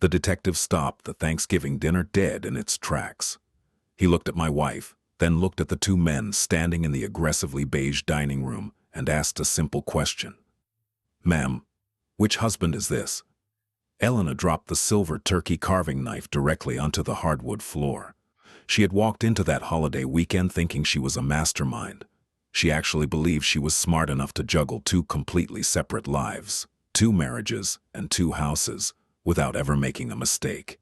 The detective stopped the Thanksgiving dinner dead in its tracks. He looked at my wife, then looked at the two men standing in the aggressively beige dining room and asked a simple question. "Ma'am, which husband is this?" Elena dropped the silver turkey carving knife directly onto the hardwood floor. She had walked into that holiday weekend thinking she was a mastermind. She actually believed she was smart enough to juggle two completely separate lives, two marriages and two houses, without ever making a mistake.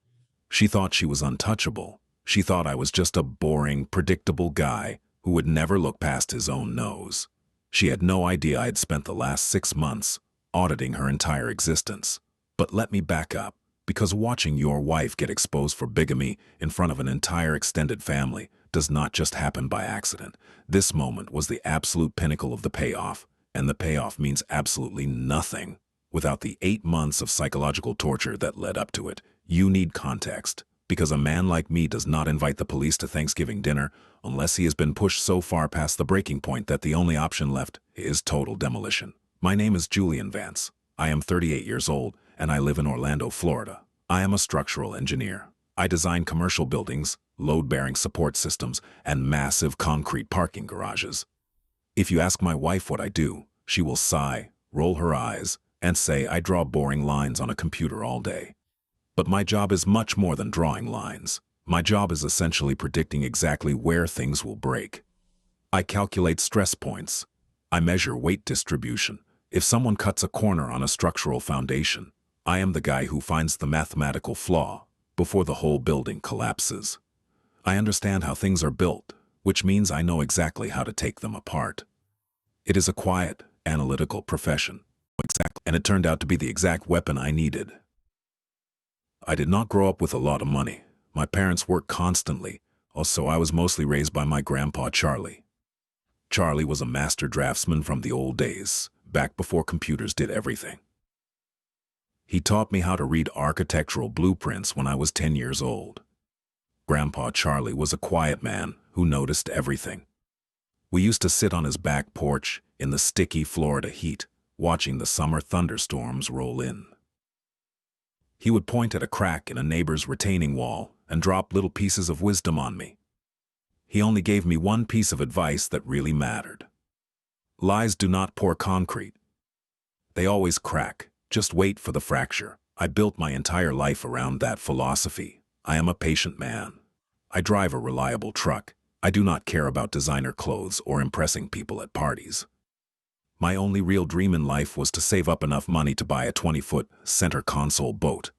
She thought she was untouchable. She thought I was just a boring, predictable guy who would never look past his own nose. She had no idea I had spent the last 6 months auditing her entire existence. But let me back up, because watching your wife get exposed for bigamy in front of an entire extended family does not just happen by accident. This moment was the absolute pinnacle of the payoff, and the payoff means absolutely nothing without the 8 months of psychological torture that led up to it. You need context, because a man like me does not invite the police to Thanksgiving dinner unless he has been pushed so far past the breaking point that the only option left is total demolition. My name is Julian Vance. I am 38 years old, and I live in Orlando, Florida. I am a structural engineer. I design commercial buildings, load-bearing support systems, and massive concrete parking garages. If you ask my wife what I do, she will sigh, roll her eyes, and say I draw boring lines on a computer all day. But my job is much more than drawing lines. My job is essentially predicting exactly where things will break. I calculate stress points. I measure weight distribution. If someone cuts a corner on a structural foundation, I am the guy who finds the mathematical flaw before the whole building collapses. I understand how things are built, which means I know exactly how to take them apart. It is a quiet, analytical profession. Exactly. And it turned out to be the exact weapon I needed. I did not grow up with a lot of money. My parents worked constantly, so I was mostly raised by my grandpa Charlie. Charlie was a master draftsman from the old days, back before computers did everything. He taught me how to read architectural blueprints when I was 10 years old. Grandpa Charlie was a quiet man who noticed everything. We used to sit on his back porch in the sticky Florida heat, watching the summer thunderstorms roll in. He would point at a crack in a neighbor's retaining wall and drop little pieces of wisdom on me. He only gave me one piece of advice that really mattered. Lies do not pour concrete. They always crack. Just wait for the fracture. I built my entire life around that philosophy. I am a patient man. I drive a reliable truck. I do not care about designer clothes or impressing people at parties. My only real dream in life was to save up enough money to buy a 20-foot center console boat.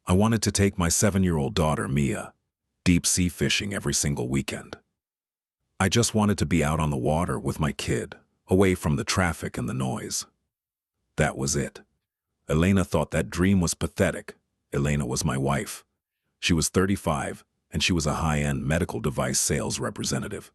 I wanted to take my 7-year-old daughter, Mia, deep-sea fishing every single weekend. I just wanted to be out on the water with my kid, away from the traffic and the noise. That was it. Elena thought that dream was pathetic. Elena was my wife. She was 35, and she was a high-end medical device sales representative.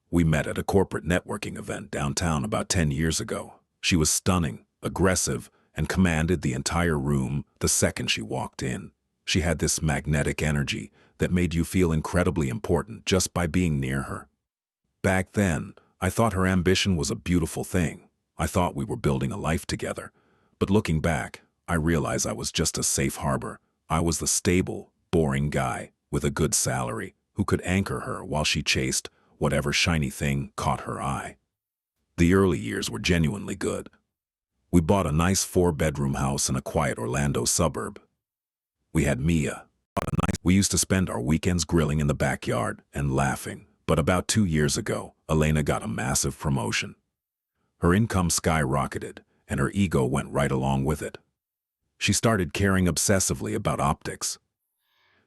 We met at a corporate networking event downtown about 10 years ago. She was stunning, aggressive, and commanded the entire room the second she walked in. She had this magnetic energy that made you feel incredibly important just by being near her. Back then, I thought her ambition was a beautiful thing. I thought we were building a life together. But looking back, I realized I was just a safe harbor. I was the stable, boring guy with a good salary who could anchor her while she chased whatever shiny thing caught her eye. The early years were genuinely good. We bought a nice 4-bedroom house in a quiet Orlando suburb. We had Mia. We used to spend our weekends grilling in the backyard and laughing. But about 2 years ago, Elena got a massive promotion. Her income skyrocketed, and her ego went right along with it. She started caring obsessively about optics.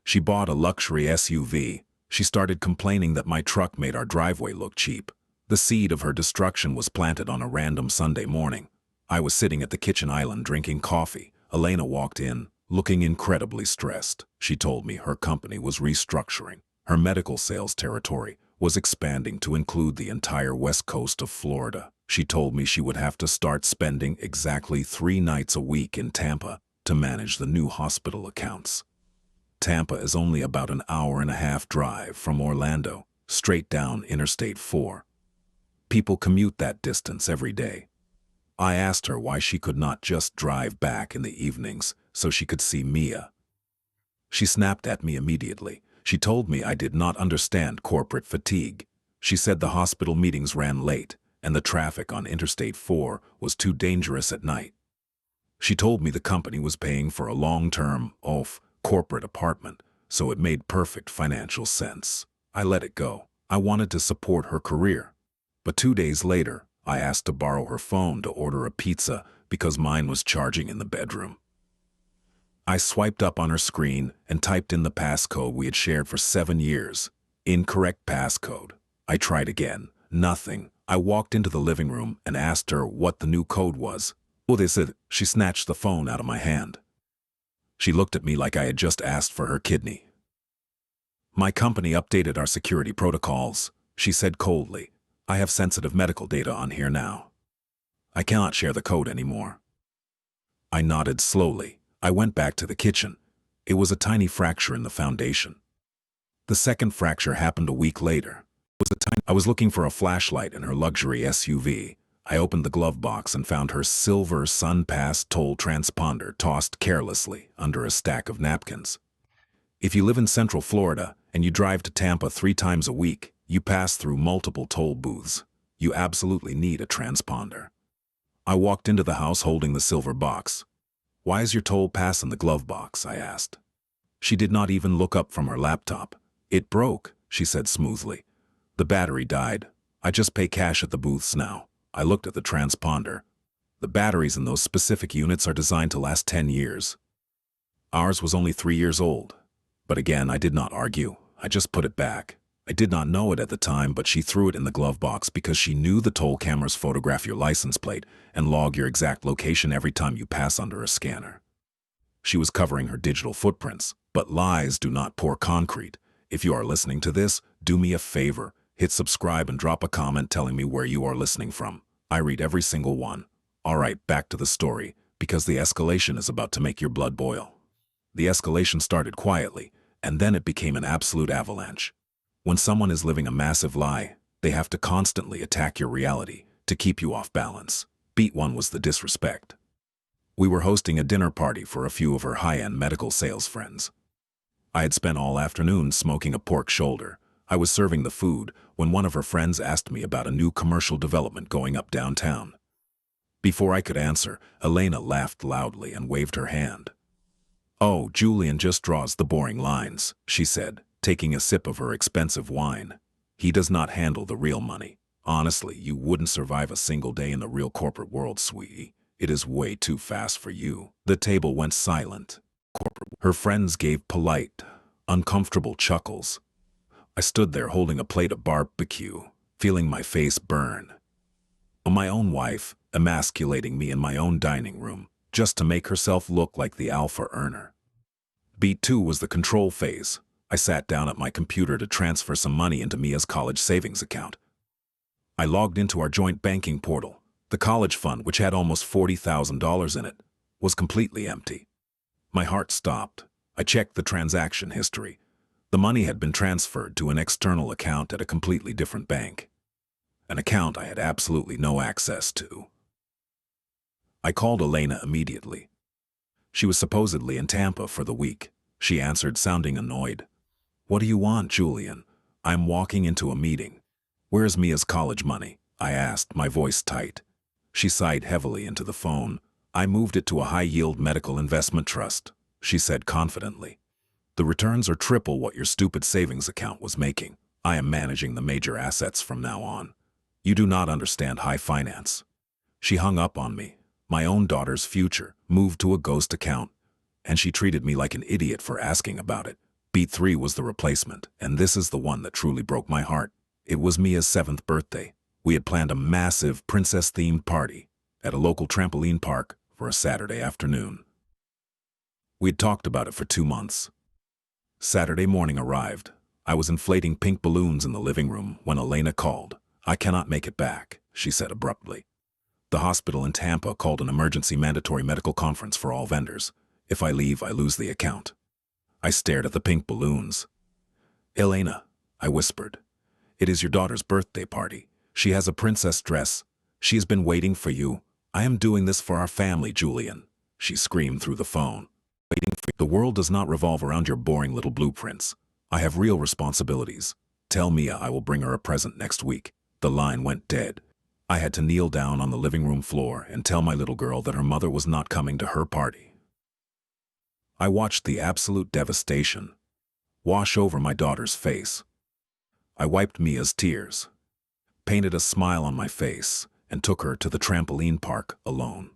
She bought a luxury SUV. She started complaining that my truck made our driveway look cheap. The seed of her destruction was planted on a random Sunday morning. I was sitting at the kitchen island drinking coffee. Elena walked in, looking incredibly stressed. She told me her company was restructuring. Her medical sales territory was expanding to include the entire west coast of Florida. She told me she would have to start spending exactly 3 nights a week in Tampa to manage the new hospital accounts. Tampa is only about an hour-and-a-half drive from Orlando, straight down Interstate 4. People commute that distance every day. I asked her why she could not just drive back in the evenings, so she could see Mia. She snapped at me immediately. She told me I did not understand corporate fatigue. She said the hospital meetings ran late, and the traffic on Interstate 4 was too dangerous at night. She told me the company was paying for a long-term, corporate apartment, so it made perfect financial sense. I let it go. I wanted to support her career. But 2 days later, I asked to borrow her phone to order a pizza because mine was charging in the bedroom. I swiped up on her screen and typed in the passcode we had shared for 7 years. Incorrect passcode. I tried again. Nothing. I walked into the living room and asked her what the new code was. Well, they said. She snatched the phone out of my hand. She looked at me like I had just asked for her kidney. My company updated our security protocols, she said coldly. I have sensitive medical data on here now. I cannot share the code anymore. I nodded slowly. I went back to the kitchen. It was a tiny fracture in the foundation. The second fracture happened a week later. I was looking for a flashlight in her luxury SUV. I opened the glove box and found her silver SunPass toll transponder tossed carelessly under a stack of napkins. If you live in Central Florida and you drive to Tampa 3 times a week, you pass through multiple toll booths. You absolutely need a transponder. I walked into the house holding the silver box. Why is your toll pass in the glove box? I asked. She did not even look up from her laptop. It broke, she said smoothly. The battery died. I just pay cash at the booths now. I looked at the transponder. The batteries in those specific units are designed to last 10 years. Ours was only 3 years old. But again, I did not argue. I just put it back. I did not know it at the time, but she threw it in the glove box because she knew the toll cameras photograph your license plate and log your exact location every time you pass under a scanner. She was covering her digital footprints, but lies do not pour concrete. If you are listening to this, do me a favor. Hit subscribe and drop a comment telling me where you are listening from. I read every single one. All right, back to the story, because the escalation is about to make your blood boil. The escalation started quietly, and then it became an absolute avalanche. When someone is living a massive lie, they have to constantly attack your reality to keep you off balance. Beat 1 was the disrespect. We were hosting a dinner party for a few of her high-end medical sales friends. I had spent all afternoon smoking a pork shoulder. I was serving the food when one of her friends asked me about a new commercial development going up downtown. Before I could answer, Elena laughed loudly and waved her hand. "Oh, Julian just draws the boring lines," she said, taking a sip of her expensive wine. "He does not handle the real money. Honestly, you wouldn't survive a single day in the real corporate world, sweetie. It is way too fast for you." The table went silent. Her friends gave polite, uncomfortable chuckles. I stood there holding a plate of barbecue, feeling my face burn. My own wife emasculating me in my own dining room, just to make herself look like the alpha earner. Beat 2 was the control phase. I sat down at my computer to transfer some money into Mia's college savings account. I logged into our joint banking portal. The college fund, which had almost $40,000 in it, was completely empty. My heart stopped. I checked the transaction history. The money had been transferred to an external account at a completely different bank. An account I had absolutely no access to. I called Elena immediately. She was supposedly in Tampa for the week. She answered, sounding annoyed. "What do you want, Julian? I'm walking into a meeting." "Where's Mia's college money?" I asked, my voice tight. She sighed heavily into the phone. "I moved it to a high-yield medical investment trust," she said confidently. "The returns are triple what your stupid savings account was making. I am managing the major assets from now on. You do not understand high finance." She hung up on me. My own daughter's future moved to a ghost account, and she treated me like an idiot for asking about it. Beat 3 was the replacement, and this is the one that truly broke my heart. It was Mia's 7th birthday. We had planned a massive princess-themed party at a local trampoline park for a Saturday afternoon. We had talked about it for 2 months. Saturday morning arrived. I was inflating pink balloons in the living room when Elena called. "I cannot make it back," she said abruptly. "The hospital in Tampa called an emergency mandatory medical conference for all vendors. If I leave, I lose the account." I stared at the pink balloons. "Elena," I whispered, "it is your daughter's birthday party. She has a princess dress. She has been waiting for you. I am doing this for our family, Julian," she screamed through the phone. waiting for you. The world does not revolve around your boring little blueprints. I have real responsibilities. Tell Mia I will bring her a present next week. The line went dead. I had to kneel down on the living room floor and tell my little girl that her mother was not coming to her party. I watched the absolute devastation wash over my daughter's face. I wiped Mia's tears, painted a smile on my face, and took her to the trampoline park alone.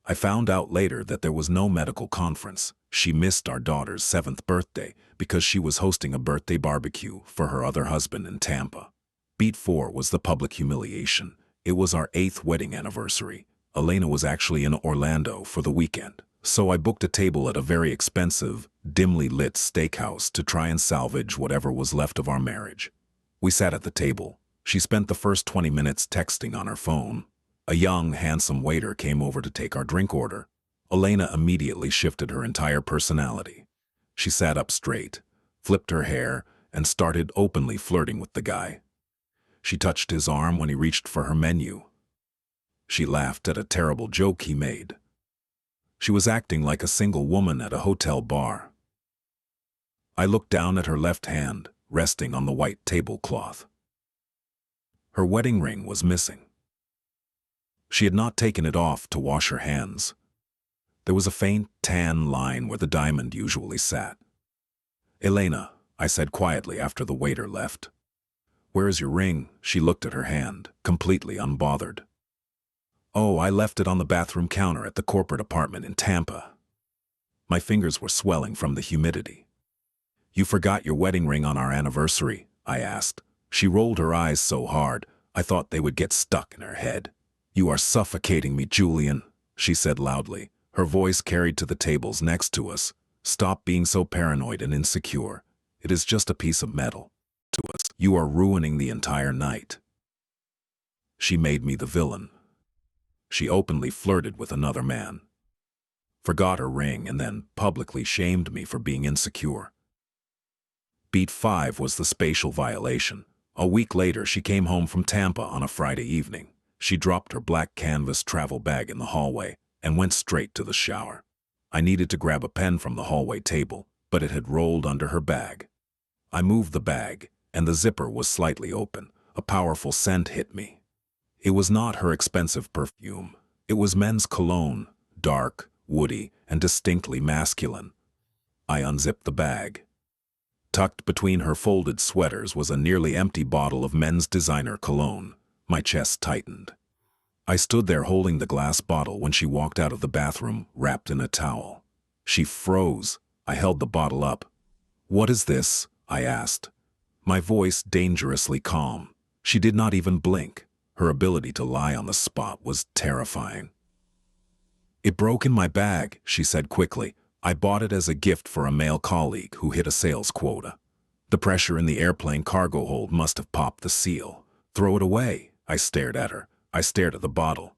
I found out later that there was no medical conference. She missed our daughter's 7th birthday because she was hosting a birthday barbecue for her other husband in Tampa. Beat 4 was the public humiliation. It was our 8th wedding anniversary. Elena was actually in Orlando for the weekend, so I booked a table at a very expensive, dimly lit steakhouse to try and salvage whatever was left of our marriage. We sat at the table. She spent the first 20 minutes texting on her phone. A young, handsome waiter came over to take our drink order. Elena immediately shifted her entire personality. She sat up straight, flipped her hair, and started openly flirting with the guy. She touched his arm when he reached for her menu. She laughed at a terrible joke he made. She was acting like a single woman at a hotel bar. I looked down at her left hand, resting on the white tablecloth. Her wedding ring was missing. She had not taken it off to wash her hands. There was a faint tan line where the diamond usually sat. "Elena," I said quietly after the waiter left. "Where is your ring?" She looked at her hand, completely unbothered. "Oh, I left it on the bathroom counter at the corporate apartment in Tampa." My fingers were swelling from the humidity. "You forgot your wedding ring on our anniversary?" I asked. She rolled her eyes so hard, I thought they would get stuck in her head. "You are suffocating me, Julian," she said loudly. Her voice carried to the tables next to us. "Stop being so paranoid and insecure. It is just a piece of metal. To us, you are ruining the entire night." She made me the villain. She openly flirted with another man, forgot her ring, and then publicly shamed me for being insecure. Beat 5 was the spatial violation. A week later, she came home from Tampa on a Friday evening. She dropped her black canvas travel bag in the hallway and went straight to the shower. I needed to grab a pen from the hallway table, but it had rolled under her bag. I moved the bag, and the zipper was slightly open. A powerful scent hit me. It was not her expensive perfume. It was men's cologne, dark, woody, and distinctly masculine. I unzipped the bag. Tucked between her folded sweaters was a nearly empty bottle of men's designer cologne. My chest tightened. I stood there holding the glass bottle when she walked out of the bathroom, wrapped in a towel. She froze. I held the bottle up. "What is this?" I asked. My voice dangerously calm. She did not even blink. Her ability to lie on the spot was terrifying. "It broke in my bag," she said quickly. "I bought it as a gift for a male colleague who hit a sales quota. The pressure in the airplane cargo hold must have popped the seal." "Throw it away." I stared at her. I stared at the bottle.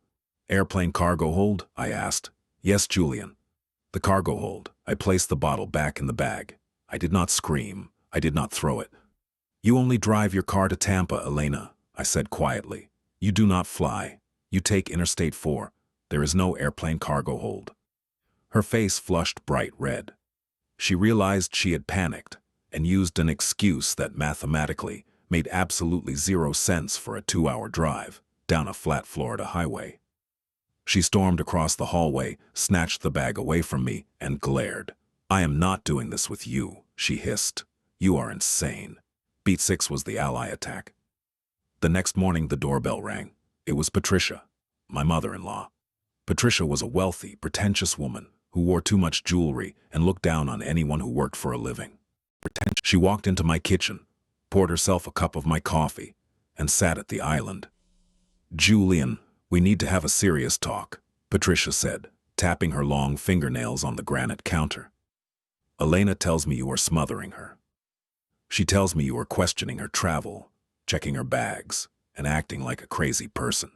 "Airplane cargo hold?" I asked. "Yes, Julian." "The cargo hold." I placed the bottle back in the bag. I did not scream. I did not throw it. "You only drive your car to Tampa, Elena," I said quietly. "You do not fly. You take Interstate 4. There is no airplane cargo hold." Her face flushed bright red. She realized she had panicked and used an excuse that mathematically made absolutely zero sense for a 2-hour drive down a flat Florida highway. She stormed across the hallway, snatched the bag away from me, and glared. "I am not doing this with you," she hissed. "You are insane." Beat 6 was the ally attack. The next morning, the doorbell rang. It was Patricia, my mother-in-law. Patricia was a wealthy, pretentious woman who wore too much jewelry and looked down on anyone who worked for a living. She walked into my kitchen, poured herself a cup of my coffee, and sat at the island. "Julian, we need to have a serious talk," Patricia said, tapping her long fingernails on the granite counter. "Elena tells me you are smothering her. She tells me you are questioning her travel, checking her bags, and acting like a crazy person."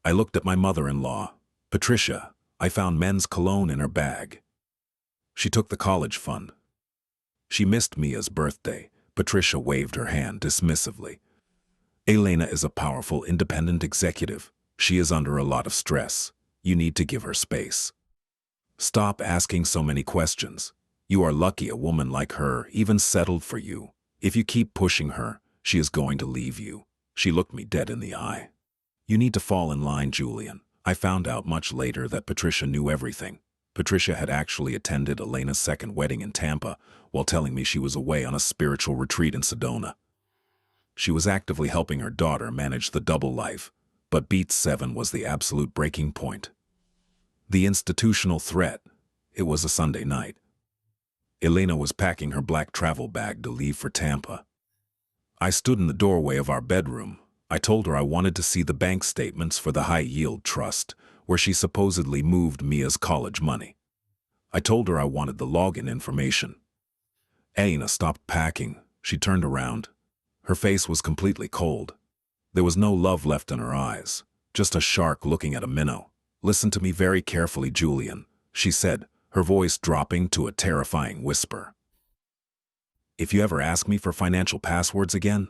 I looked at my mother-in-law. "Patricia, I found men's cologne in her bag." She took the college fund. She missed Mia's birthday. Patricia waved her hand dismissively. "Elena is a powerful, independent executive. She is under a lot of stress. You need to give her space." Stop asking so many questions. You are lucky a woman like her even settled for you. If you keep pushing her, she is going to leave you. She looked me dead in the eye. You need to fall in line, Julian. I found out much later that Patricia knew everything. Patricia had actually attended Elena's second wedding in Tampa while telling me she was away on a spiritual retreat in Sedona. She was actively helping her daughter manage the double life, but Beat 7 was the absolute breaking point. The institutional threat. It was a Sunday night. Elena was packing her black travel bag to leave for Tampa. I stood in the doorway of our bedroom. I told her I wanted to see the bank statements for the high-yield trust, where she supposedly moved Mia's college money. I told her I wanted the login information. Elena stopped packing. She turned around. Her face was completely cold. There was no love left in her eyes, just a shark looking at a minnow. "Listen to me very carefully, Julian," she said, her voice dropping to a terrifying whisper. "If you ever ask me for financial passwords again,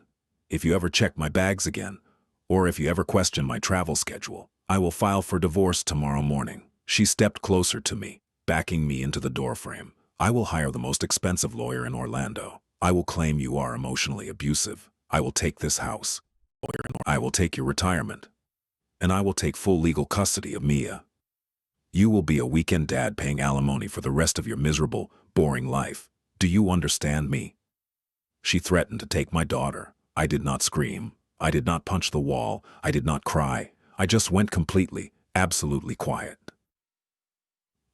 if you ever check my bags again, or if you ever question my travel schedule, I will file for divorce tomorrow morning." She stepped closer to me, backing me into the doorframe. "I will hire the most expensive lawyer in Orlando. I will claim you are emotionally abusive. I will take this house. I will take your retirement. And I will take full legal custody of Mia. You will be a weekend dad paying alimony for the rest of your miserable, boring life. Do you understand me?" She threatened to take my daughter. I did not scream. I did not punch the wall. I did not cry. I just went completely, absolutely quiet.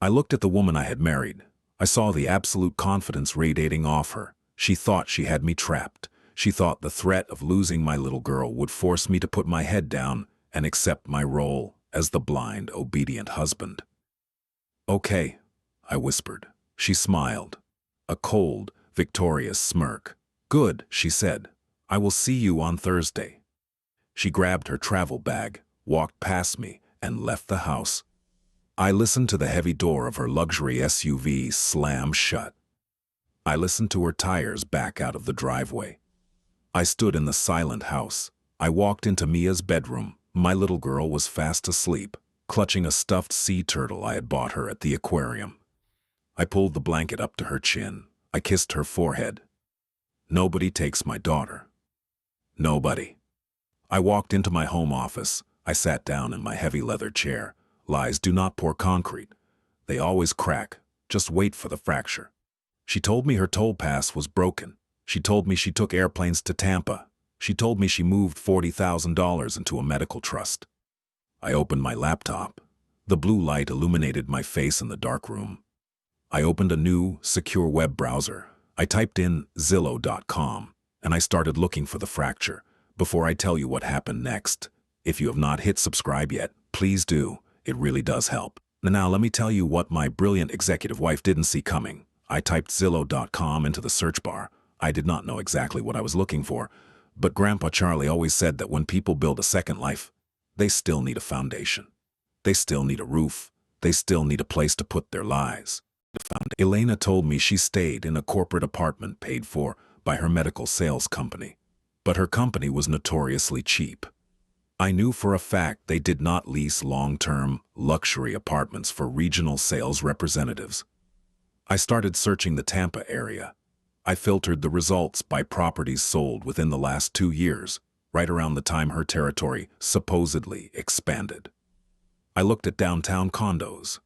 I looked at the woman I had married. I saw the absolute confidence radiating off her. She thought she had me trapped. She thought the threat of losing my little girl would force me to put my head down and accept my role as the blind, obedient husband. "Okay," I whispered. She smiled. A cold, victorious smirk. "Good," she said. "I will see you on Thursday." She grabbed her travel bag, walked past me, and left the house. I listened to the heavy door of her luxury SUV slam shut. I listened to her tires back out of the driveway. I stood in the silent house. I walked into Mia's bedroom. My little girl was fast asleep, clutching a stuffed sea turtle I had bought her at the aquarium. I pulled the blanket up to her chin. I kissed her forehead. Nobody takes my daughter. Nobody. I walked into my home office. I sat down in my heavy leather chair. Lies do not pour concrete. They always crack. Just wait for the fracture. She told me her toll pass was broken. She told me she took airplanes to Tampa. She told me she moved $40,000 into a medical trust. I opened my laptop. The blue light illuminated my face in the dark room. I opened a new, secure web browser. I typed in Zillow.com, and I started looking for the fracture. Before I tell you what happened next, if you have not hit subscribe yet, please do. It really does help. Now let me tell you what my brilliant executive wife didn't see coming. I typed Zillow.com into the search bar. I did not know exactly what I was looking for, but Grandpa Charlie always said that when people build a second life, they still need a foundation. They still need a roof. They still need a place to put their lives. Elena told me she stayed in a corporate apartment paid for by her medical sales company, but her company was notoriously cheap. I knew for a fact they did not lease long-term, luxury apartments for regional sales representatives. I started searching the Tampa area. I filtered the results by properties sold within the last 2 years, right around the time her territory supposedly expanded. I looked at downtown condos.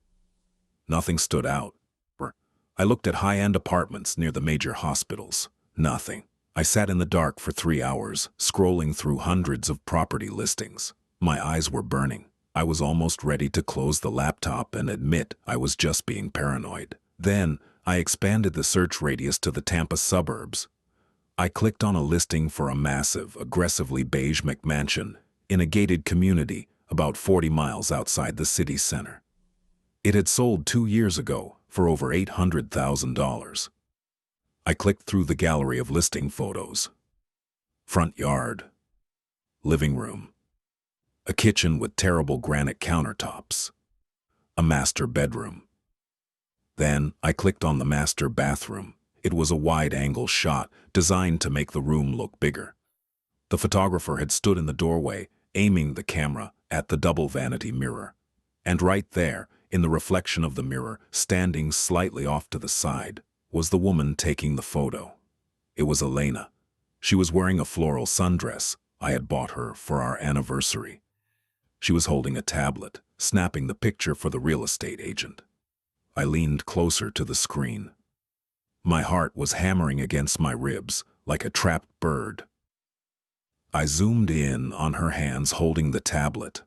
Nothing stood out. I looked at high-end apartments near the major hospitals. Nothing. I sat in the dark for 3 hours, scrolling through hundreds of property listings. My eyes were burning. I was almost ready to close the laptop and admit I was just being paranoid. Then, I expanded the search radius to the Tampa suburbs. I clicked on a listing for a massive, aggressively beige McMansion in a gated community about 40 miles outside the city center. It had sold 2 years ago for over $800,000. I clicked through the gallery of listing photos. Front yard. Living room. A kitchen with terrible granite countertops. A master bedroom. Then I clicked on the master bathroom. It was a wide-angle shot designed to make the room look bigger. The photographer had stood in the doorway, aiming the camera at the double vanity mirror. And right there, In the reflection of the mirror, standing slightly off to the side, was the woman taking the photo. It was Elena. She was wearing a floral sundress I had bought her for our anniversary. She was holding a tablet, snapping the picture for the real estate agent. I leaned closer to the screen. My heart was hammering against my ribs like a trapped bird. I zoomed in on her hands holding the tablet.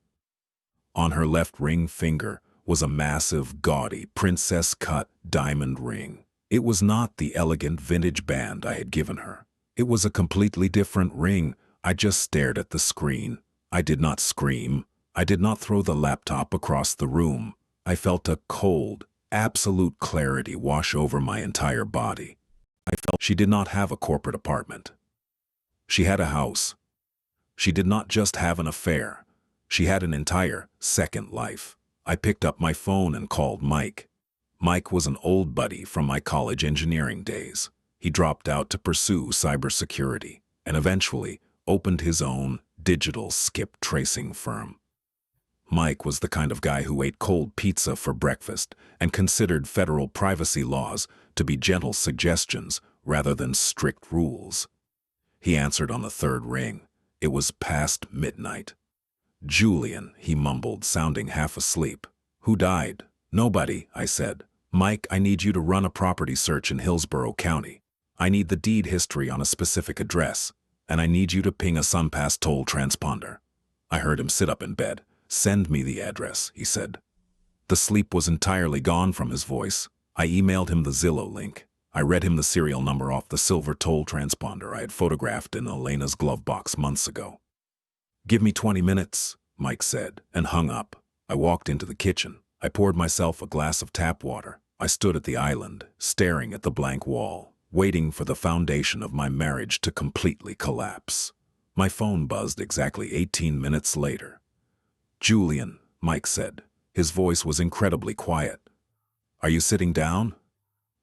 On her left ring finger was a massive, gaudy, princess-cut diamond ring. It was not the elegant vintage band I had given her. It was a completely different ring. I just stared at the screen. I did not scream. I did not throw the laptop across the room. I felt a cold, absolute clarity wash over my entire body. I felt she did not have a corporate apartment. She had a house. She did not just have an affair. She had an entire second life. I picked up my phone and called Mike. Mike was an old buddy from my college engineering days. He dropped out to pursue cybersecurity and eventually opened his own digital skip tracing firm. Mike was the kind of guy who ate cold pizza for breakfast and considered federal privacy laws to be gentle suggestions rather than strict rules. He answered on the third ring. It was past midnight. "Julian," he mumbled, sounding half asleep. "Who died?" "Nobody," I said. "Mike, I need you to run a property search in Hillsborough County. I need the deed history on a specific address, and I need you to ping a SunPass toll transponder." I heard him sit up in bed. "Send me the address," he said. The sleep was entirely gone from his voice. I emailed him the Zillow link. I read him the serial number off the silver toll transponder I had photographed in Elena's glove box months ago. "Give me 20 minutes, Mike said, and hung up. I walked into the kitchen. I poured myself a glass of tap water. I stood at the island, staring at the blank wall, waiting for the foundation of my marriage to completely collapse. My phone buzzed exactly 18 minutes later. "Julian," Mike said. His voice was incredibly quiet. "Are you sitting down?"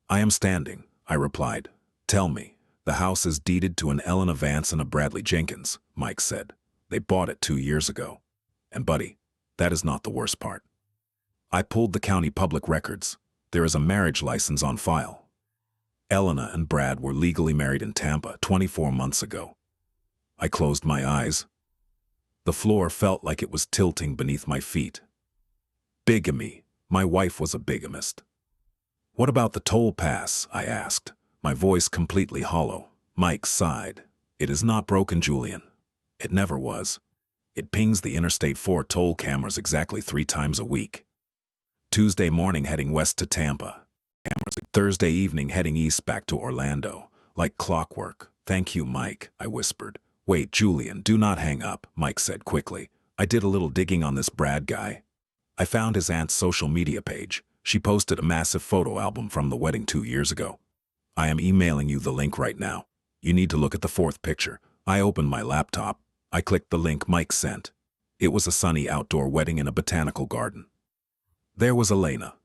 "I am standing," I replied. "Tell me." "The house is deeded to an Elena Vance and a Bradley Jenkins," Mike said. "They bought it 2 years ago. And buddy, that is not the worst part. I pulled the county public records. There is a marriage license on file. Elena and Brad were legally married in Tampa 24 months ago." I closed my eyes. The floor felt like it was tilting beneath my feet. Bigamy. My wife was a bigamist. "What about the toll pass?" I asked, my voice completely hollow. Mike sighed. "It is not broken, Julian. It never was. It pings the Interstate 4 toll cameras exactly 3 times a week. Tuesday morning heading west to Tampa. Thursday evening heading east back to Orlando. Like clockwork." "Thank you, Mike," I whispered. "Wait, Julian, do not hang up," Mike said quickly. "I did a little digging on this Brad guy. I found his aunt's social media page. She posted a massive photo album from the wedding 2 years ago. I am emailing you the link right now. You need to look at the 4th picture." I opened my laptop. I clicked the link Mike sent. It was a sunny outdoor wedding in a botanical garden. There was Elena,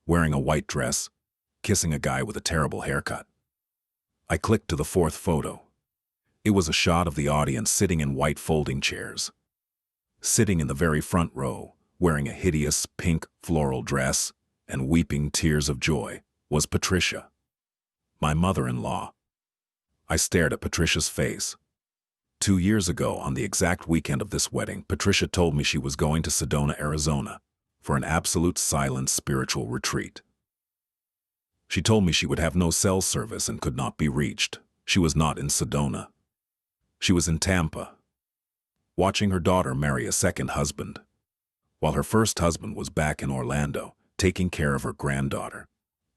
wearing a white dress, kissing a guy with a terrible haircut. I clicked to the 4th photo. It was a shot of the audience sitting in white folding chairs. Sitting in the very front row, wearing a hideous pink floral dress and weeping tears of joy, was Patricia, my mother-in-law. I stared at Patricia's face. 2 years ago, on the exact weekend of this wedding, Patricia told me she was going to Sedona, Arizona, for an absolute silent spiritual retreat. She told me she would have no cell service and could not be reached. She was not in Sedona. She was in Tampa, watching her daughter marry a second husband, while her first husband was back in Orlando, taking care of her granddaughter.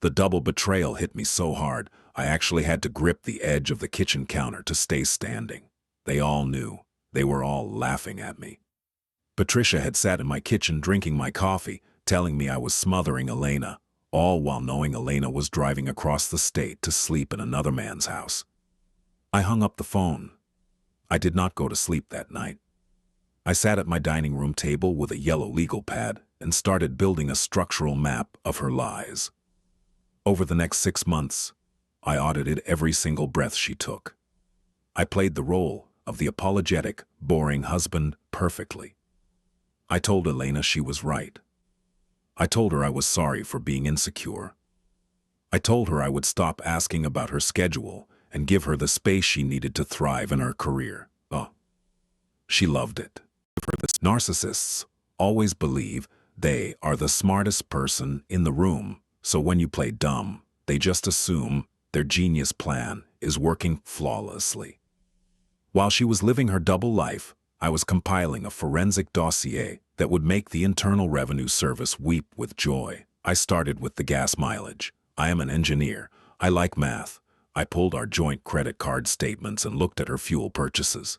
The double betrayal hit me so hard, I actually had to grip the edge of the kitchen counter to stay standing. They all knew. They were all laughing at me. Patricia had sat in my kitchen drinking my coffee, telling me I was smothering Elena, all while knowing Elena was driving across the state to sleep in another man's house. I hung up the phone. I did not go to sleep that night. I sat at my dining room table with a yellow legal pad and started building a structural map of her lies. Over the next 6 months, I audited every single breath she took. I played the role of the apologetic, boring husband perfectly. I told Elena she was right. I told her I was sorry for being insecure. I told her I would stop asking about her schedule and give her the space she needed to thrive in her career. Oh, she loved it. Narcissists always believe they are the smartest person in the room, so when you play dumb, they just assume their genius plan is working flawlessly. While she was living her double life, I was compiling a forensic dossier that would make the Internal Revenue Service weep with joy. I started with the gas mileage. I am an engineer. I like math. I pulled our joint credit card statements and looked at her fuel purchases.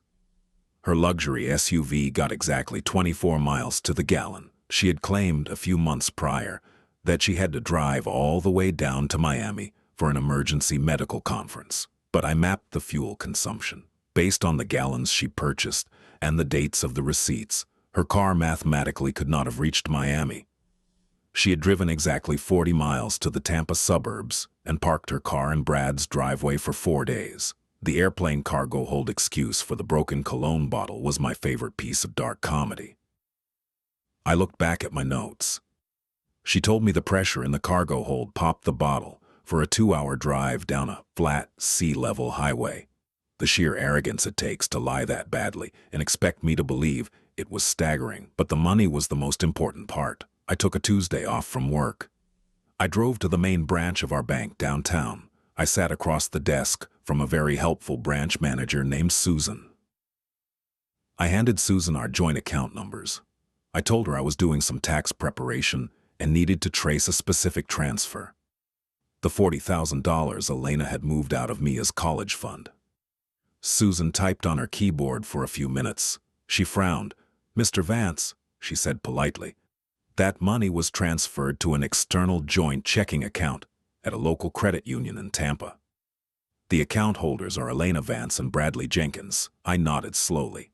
Her luxury SUV got exactly 24 miles to the gallon. She had claimed a few months prior that she had to drive all the way down to Miami for an emergency medical conference. But I mapped the fuel consumption based on the gallons she purchased and the dates of the receipts. Her car mathematically could not have reached Miami. She had driven exactly 40 miles to the Tampa suburbs and parked her car in Brad's driveway for 4 days. The airplane cargo hold excuse for the broken cologne bottle was my favorite piece of dark comedy. I looked back at my notes. She told me the pressure in the cargo hold popped the bottle for a 2-hour drive down a flat, sea-level highway. The sheer arrogance it takes to lie that badly and expect me to believe it was staggering. But the money was the most important part. I took a Tuesday off from work. I drove to the main branch of our bank downtown. I sat across the desk from a very helpful branch manager named Susan. I handed Susan our joint account numbers. I told her I was doing some tax preparation and needed to trace a specific transfer. The $40,000 Elena had moved out of Mia's college fund. Susan typed on her keyboard for a few minutes. She frowned. "Mr. Vance," she said politely, "that money was transferred to an external joint checking account at a local credit union in Tampa. The account holders are Elena Vance and Bradley Jenkins." I nodded slowly.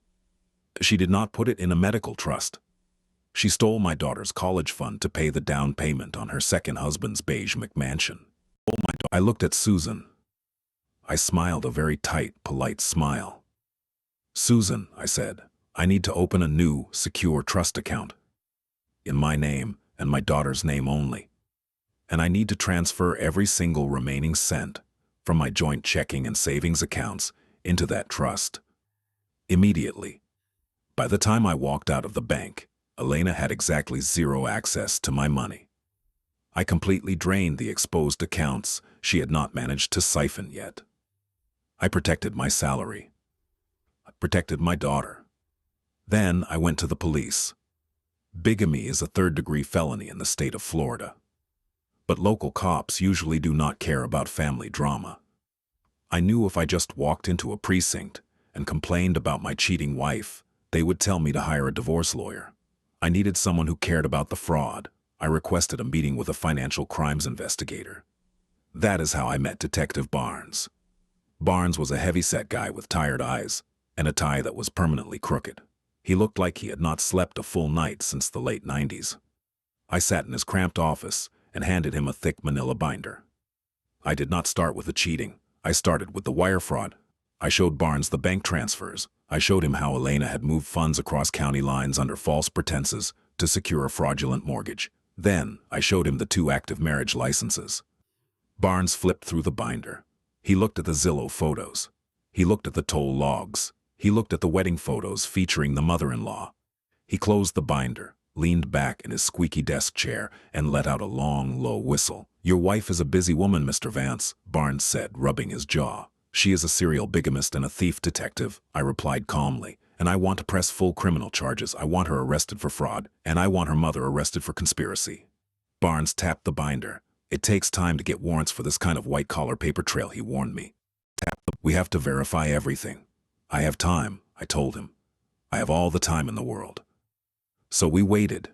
"She did not put it in a medical trust. She stole my daughter's college fund to pay the down payment on her second husband's beige McMansion." I looked at Susan. I smiled a very tight, polite smile. "Susan," I said, "I need to open a new, secure trust account in my name and my daughter's name only. And I need to transfer every single remaining cent from my joint checking and savings accounts into that trust immediately." By the time I walked out of the bank, Elena had exactly zero access to my money. I completely drained the exposed accounts she had not managed to siphon yet. I protected my salary. I protected my daughter. Then I went to the police. Bigamy is a third-degree felony in the state of Florida. But local cops usually do not care about family drama. I knew if I just walked into a precinct and complained about my cheating wife, they would tell me to hire a divorce lawyer. I needed someone who cared about the fraud. I requested a meeting with a financial crimes investigator. That is how I met Detective Barnes. Barnes was a heavy-set guy with tired eyes and a tie that was permanently crooked. He looked like he had not slept a full night since the late 90s. I sat in his cramped office and handed him a thick manila binder. I did not start with the cheating. I started with the wire fraud. I showed Barnes the bank transfers. I showed him how Elena had moved funds across county lines under false pretenses to secure a fraudulent mortgage. Then I showed him the 2 active marriage licenses. Barnes flipped through the binder. He looked at the Zillow photos. He looked at the toll logs. He looked at the wedding photos featuring the mother-in-law. He closed the binder, leaned back in his squeaky desk chair, and let out a long, low whistle. "Your wife is a busy woman, Mr. Vance," Barnes said, rubbing his jaw. "She is a serial bigamist and a thief, Detective," I replied calmly, "and I want to press full criminal charges. I want her arrested for fraud, and I want her mother arrested for conspiracy." Barnes tapped the binder. "It takes time to get warrants for this kind of white-collar paper trail," he warned me. "We have to verify everything." "I have time," I told him. "I have all the time in the world." So we waited.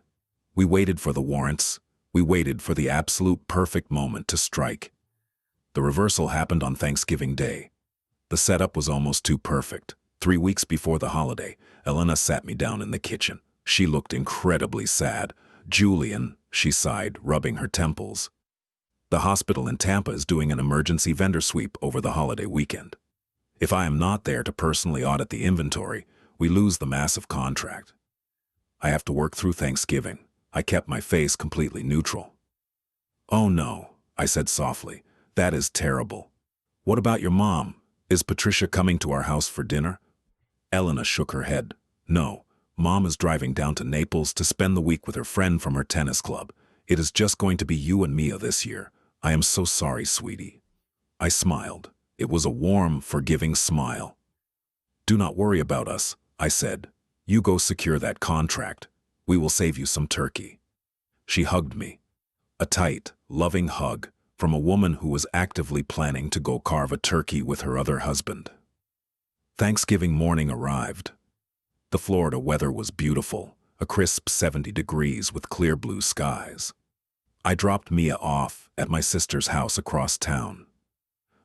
We waited for the warrants. We waited for the absolute perfect moment to strike. The reversal happened on Thanksgiving Day. The setup was almost too perfect. 3 weeks before the holiday, Elena sat me down in the kitchen. She looked incredibly sad. "Julian," she sighed, rubbing her temples. "The hospital in Tampa is doing an emergency vendor sweep over the holiday weekend. If I am not there to personally audit the inventory, we lose the massive contract. I have to work through Thanksgiving. I kept my face completely neutral. "Oh no," I said softly. "That is terrible. What about your mom? Is Patricia coming to our house for dinner?" Elena shook her head. "No, Mom is driving down to Naples to spend the week with her friend from her tennis club. It is just going to be you and Mia this year. I am so sorry, sweetie." I smiled. It was a warm, forgiving smile. "Do not worry about us," I said. "You go secure that contract. We will save you some turkey." She hugged me. A tight, loving hug from a woman who was actively planning to go carve a turkey with her other husband. Thanksgiving morning arrived. The Florida weather was beautiful, a crisp 70 degrees with clear blue skies. I dropped Mia off at my sister's house across town.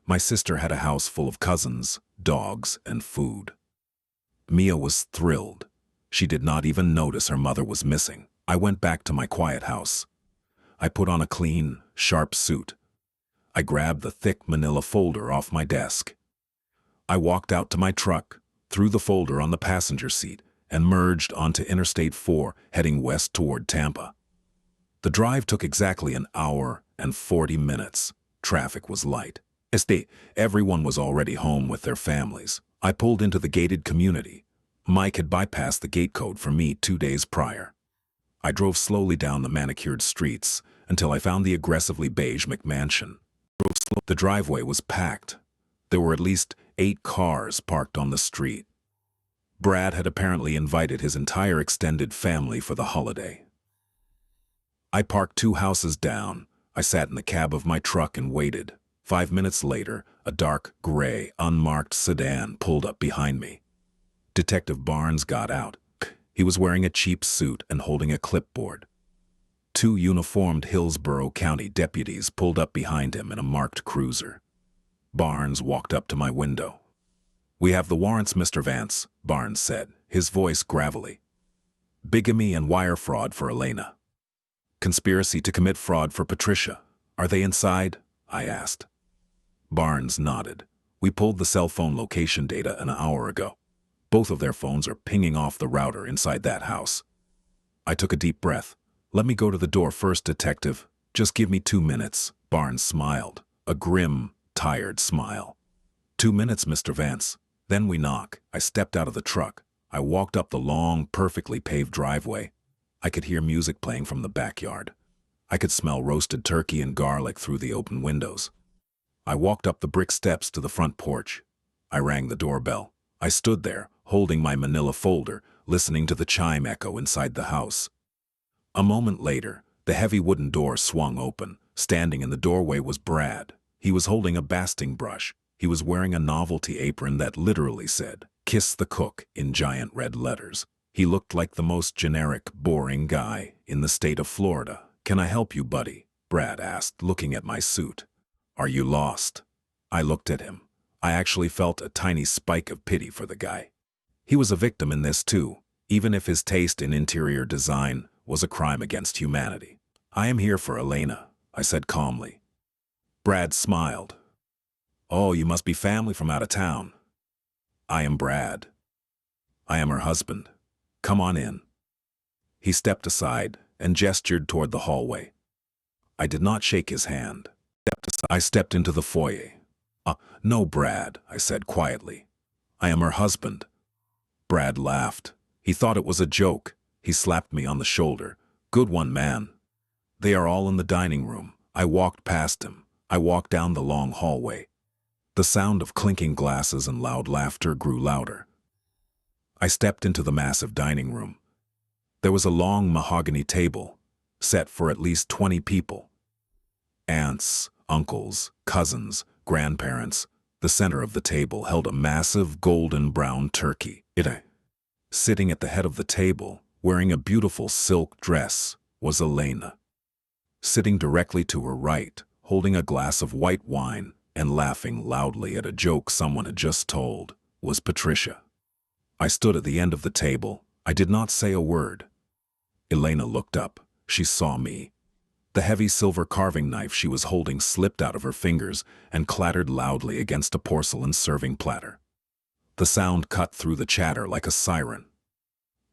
My sister had a house full of cousins, dogs, and food. Mia was thrilled. She did not even notice her mother was missing. I went back to my quiet house. I put on a clean, sharp suit. I grabbed the thick manila folder off my desk. I walked out to my truck, threw the folder on the passenger seat, and merged onto Interstate 4, heading west toward Tampa. The drive took exactly an hour and 40 minutes. Traffic was light. Everyone was already home with their families. I pulled into the gated community. Mike had bypassed the gate code for me 2 days prior. I drove slowly down the manicured streets until I found the aggressively beige McMansion. The driveway was packed. There were at least 8 cars parked on the street. Brad had apparently invited his entire extended family for the holiday. I parked 2 houses down. I sat in the cab of my truck and waited. 5 minutes later, a dark, gray, unmarked sedan pulled up behind me. Detective Barnes got out. He was wearing a cheap suit and holding a clipboard. 2 uniformed Hillsborough County deputies pulled up behind him in a marked cruiser. Barnes walked up to my window. "We have the warrants, Mr. Vance," Barnes said, his voice gravelly. "Bigamy and wire fraud for Elena. Conspiracy to commit fraud for Patricia. Are they inside?" I asked. Barnes nodded. "We pulled the cell phone location data an hour ago. Both of their phones are pinging off the router inside that house." I took a deep breath. "Let me go to the door first, detective. Just give me 2 minutes." Barnes smiled, a grim, tired smile. "2 minutes, Mr. Vance. Then we knock." I stepped out of the truck. I walked up the long, perfectly paved driveway. I could hear music playing from the backyard. I could smell roasted turkey and garlic through the open windows. I walked up the brick steps to the front porch. I rang the doorbell. I stood there, holding my manila folder, listening to the chime echo inside the house. A moment later, the heavy wooden door swung open. Standing in the doorway was Brad. He was holding a basting brush. He was wearing a novelty apron that literally said, "Kiss the Cook," in giant red letters. He looked like the most generic, boring guy in the state of Florida. "Can I help you, buddy?" Brad asked, looking at my suit. "Are you lost?" I looked at him. I actually felt a tiny spike of pity for the guy. He was a victim in this too, even if his taste in interior design was a crime against humanity. "I am here for Elena," I said calmly. Brad smiled. "Oh, you must be family from out of town." "I am Brad. I am her husband. Come on in." He stepped aside and gestured toward the hallway. I did not shake his hand. I stepped into the foyer. "No, Brad," I said quietly. "I am her husband." Brad laughed. He thought it was a joke. He slapped me on the shoulder. "Good one, man." "They are all in the dining room." I walked past him. I walked down the long hallway. The sound of clinking glasses and loud laughter grew louder. I stepped into the massive dining room. There was a long mahogany table, set for at least 20 people. Aunts, uncles, cousins, grandparents. The center of the table held a massive golden brown turkey. Sitting at the head of the table, wearing a beautiful silk dress, was Elena. Sitting directly to her right, holding a glass of white wine and laughing loudly at a joke someone had just told, was Patricia. I stood at the end of the table. I did not say a word. Elena looked up. She saw me. The heavy silver carving knife she was holding slipped out of her fingers and clattered loudly against a porcelain serving platter. The sound cut through the chatter like a siren.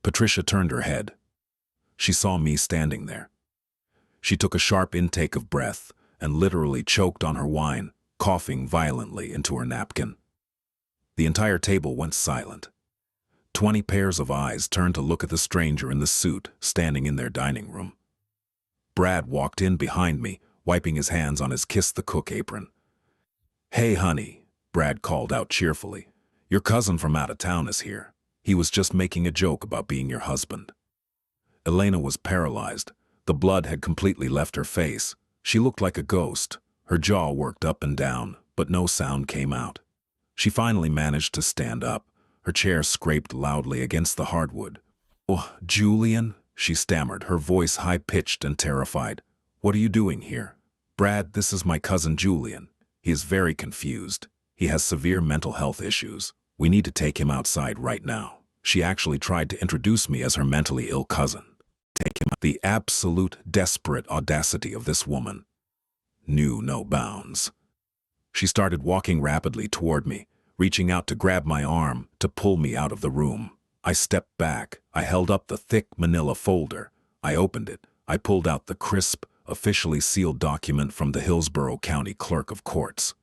Patricia turned her head. She saw me standing there. She took a sharp intake of breath and literally choked on her wine, coughing violently into her napkin. The entire table went silent. 20 pairs of eyes turned to look at the stranger in the suit standing in their dining room. Brad walked in behind me, wiping his hands on his kiss-the-cook apron. "Hey, honey," Brad called out cheerfully. "Your cousin from out of town is here. He was just making a joke about being your husband." Elena was paralyzed. The blood had completely left her face. She looked like a ghost. Her jaw worked up and down, but no sound came out. She finally managed to stand up. Her chair scraped loudly against the hardwood. "Oh, Julian," she stammered, her voice high-pitched and terrified. "What are you doing here?" "Brad, this is my cousin Julian. He is very confused. He has severe mental health issues. We need to take him outside right now." She actually tried to introduce me as her mentally ill cousin. Take him. The absolute desperate audacity of this woman knew no bounds. She started walking rapidly toward me, reaching out to grab my arm to pull me out of the room. I stepped back. I held up the thick manila folder. I opened it. I pulled out the crisp, officially sealed document from the Hillsborough County Clerk of Courts.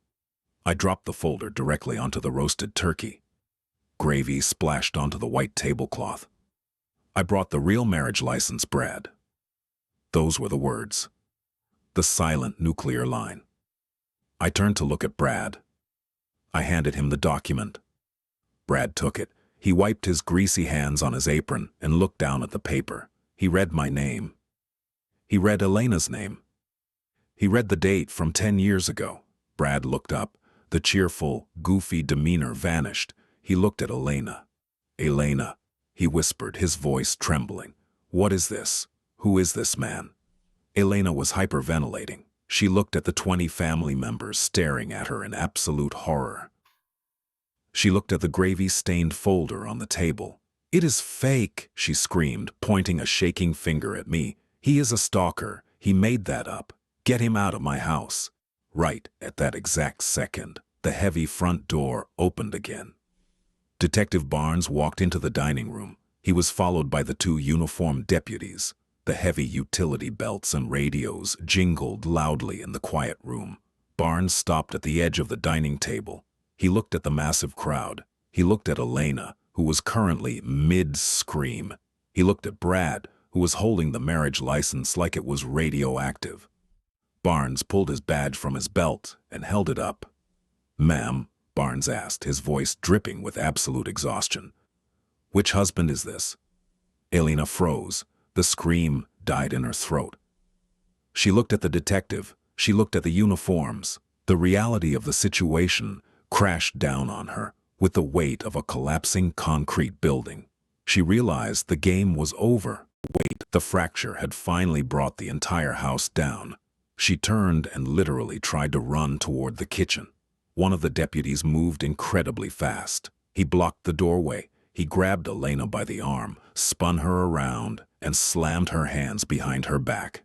I dropped the folder directly onto the roasted turkey. Gravy splashed onto the white tablecloth. "I brought the real marriage license, Brad." Those were the words. The silent nuclear line. I turned to look at Brad. I handed him the document. Brad took it. He wiped his greasy hands on his apron and looked down at the paper. He read my name. He read Elena's name. He read the date from 10 years ago. Brad looked up. The cheerful, goofy demeanor vanished. He looked at Elena. "Elena," he whispered, his voice trembling. "What is this? Who is this man?" Elena was hyperventilating. She looked at the 20 family members staring at her in absolute horror. She looked at the gravy-stained folder on the table. "It is fake," she screamed, pointing a shaking finger at me. "He is a stalker. He made that up. Get him out of my house." Right at that exact second, the heavy front door opened again. Detective Barnes walked into the dining room. He was followed by the 2 uniformed deputies. The heavy utility belts and radios jingled loudly in the quiet room. Barnes stopped at the edge of the dining table. He looked at the massive crowd. He looked at Elena, who was currently mid-scream. He looked at Brad, who was holding the marriage license like it was radioactive. Barnes pulled his badge from his belt and held it up. "Ma'am," Barnes asked, his voice dripping with absolute exhaustion, "which husband is this?" Elena froze. The scream died in her throat. She looked at the detective. She looked at the uniforms. The reality of the situation crashed down on her with the weight of a collapsing concrete building. She realized the game was over. The fracture had finally brought the entire house down. She turned and literally tried to run toward the kitchen. One of the deputies moved incredibly fast. He blocked the doorway. He grabbed Elena by the arm, spun her around, and slammed her hands behind her back.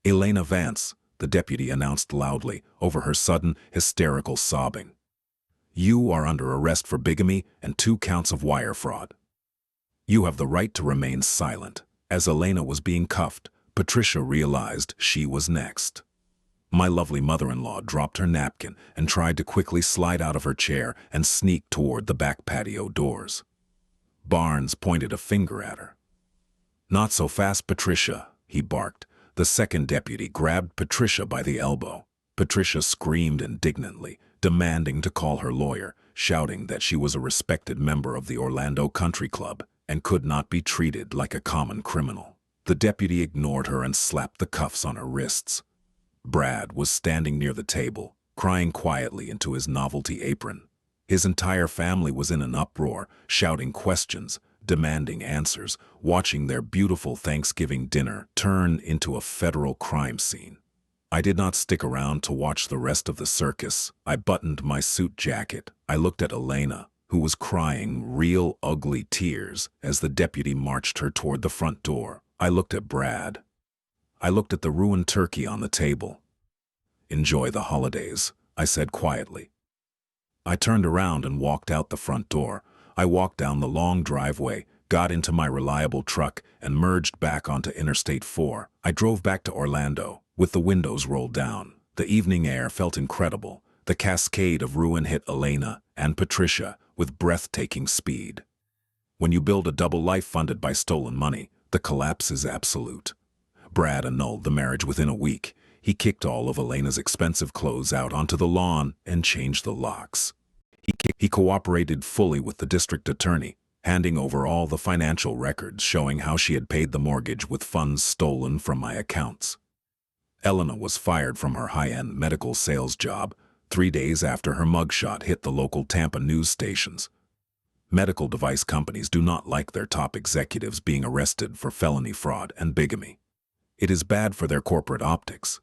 "Elena Vance," the deputy announced loudly over her sudden, hysterical sobbing. "You are under arrest for bigamy and 2 counts of wire fraud. You have the right to remain silent." As Elena was being cuffed, Patricia realized she was next. My lovely mother-in-law dropped her napkin and tried to quickly slide out of her chair and sneak toward the back patio doors. Barnes pointed a finger at her. "Not so fast, Patricia," he barked. The second deputy grabbed Patricia by the elbow. Patricia screamed indignantly, demanding to call her lawyer, shouting that she was a respected member of the Orlando Country Club and could not be treated like a common criminal. The deputy ignored her and slapped the cuffs on her wrists. Brad was standing near the table, crying quietly into his novelty apron. His entire family was in an uproar, shouting questions, demanding answers, watching their beautiful Thanksgiving dinner turn into a federal crime scene. I did not stick around to watch the rest of the circus. I buttoned my suit jacket. I looked at Elena, who was crying real ugly tears as the deputy marched her toward the front door. I looked at Brad. I looked at the ruined turkey on the table. "Enjoy the holidays," I said quietly. I turned around and walked out the front door. I walked down the long driveway, got into my reliable truck, and merged back onto Interstate 4. I drove back to Orlando, with the windows rolled down. The evening air felt incredible. The cascade of ruin hit Elena and Patricia with breathtaking speed. When you build a double life funded by stolen money, the collapse is absolute. Brad annulled the marriage within a week. He kicked all of Elena's expensive clothes out onto the lawn and changed the locks. He cooperated fully with the district attorney, handing over all the financial records showing how she had paid the mortgage with funds stolen from my accounts. Elena was fired from her high-end medical sales job 3 days after her mugshot hit the local Tampa news stations. Medical device companies do not like their top executives being arrested for felony fraud and bigamy. It is bad for their corporate optics.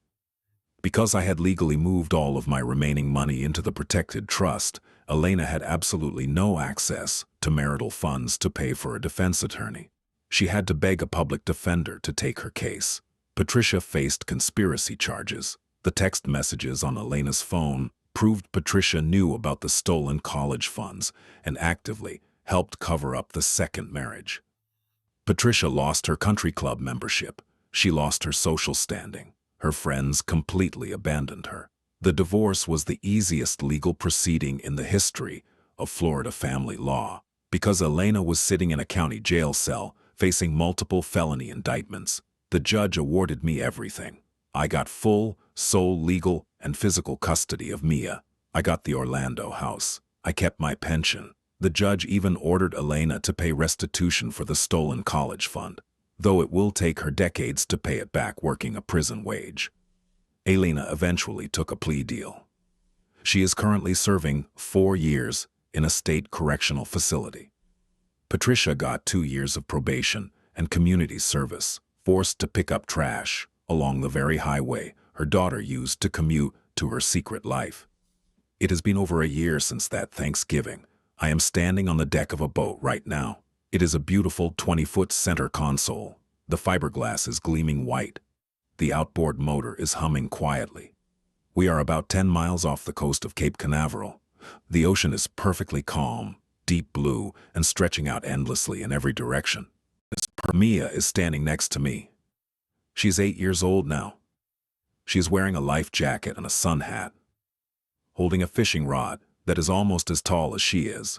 Because I had legally moved all of my remaining money into the protected trust, Elena had absolutely no access to marital funds to pay for a defense attorney. She had to beg a public defender to take her case. Patricia faced conspiracy charges. The text messages on Elena's phone proved Patricia knew about the stolen college funds and actively helped cover up the second marriage. Patricia lost her country club membership. She lost her social standing. Her friends completely abandoned her. The divorce was the easiest legal proceeding in the history of Florida family law. Because Elena was sitting in a county jail cell, facing multiple felony indictments, the judge awarded me everything. I got full, sole legal and physical custody of Mia. I got the Orlando house. I kept my pension. The judge even ordered Elena to pay restitution for the stolen college fund, though it will take her decades to pay it back working a prison wage. Elena eventually took a plea deal. She is currently serving 4 years in a state correctional facility. Patricia got 2 years of probation and community service, forced to pick up trash along the very highway her daughter used to commute to her secret life. It has been over a year since that Thanksgiving. I am standing on the deck of a boat right now. It is a beautiful 20-foot center console. The fiberglass is gleaming white. The outboard motor is humming quietly. We are about 10 miles off the coast of Cape Canaveral. The ocean is perfectly calm, deep blue, and stretching out endlessly in every direction. Mia is standing next to me. She's 8 years old now. She is wearing a life jacket and a sun hat, holding a fishing rod that is almost as tall as she is.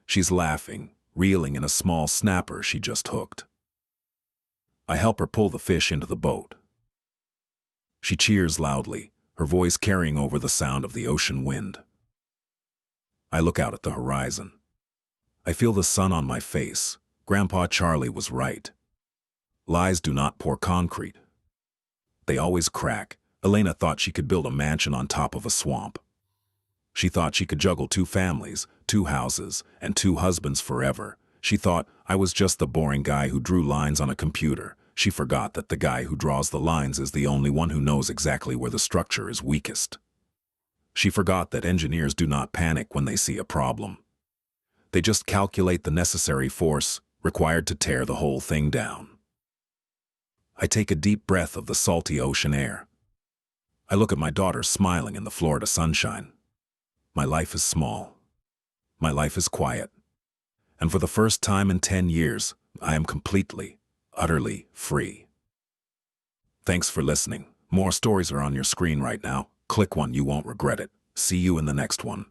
She's laughing, reeling in a small snapper she just hooked. I help her pull the fish into the boat. She cheers loudly, her voice carrying over the sound of the ocean wind. I look out at the horizon. I feel the sun on my face. Grandpa Charlie was right. Lies do not pour concrete. They always crack. Elena thought she could build a mansion on top of a swamp. She thought she could juggle 2 families, 2 houses, and 2 husbands forever. She thought I was just the boring guy who drew lines on a computer. She forgot that the guy who draws the lines is the only one who knows exactly where the structure is weakest. She forgot that engineers do not panic when they see a problem. They just calculate the necessary force required to tear the whole thing down. I take a deep breath of the salty ocean air. I look at my daughter smiling in the Florida sunshine. My life is small. My life is quiet. And for the first time in 10 years, I am completely, utterly free. Thanks for listening. More stories are on your screen right now. Click one, you won't regret it. See you in the next one.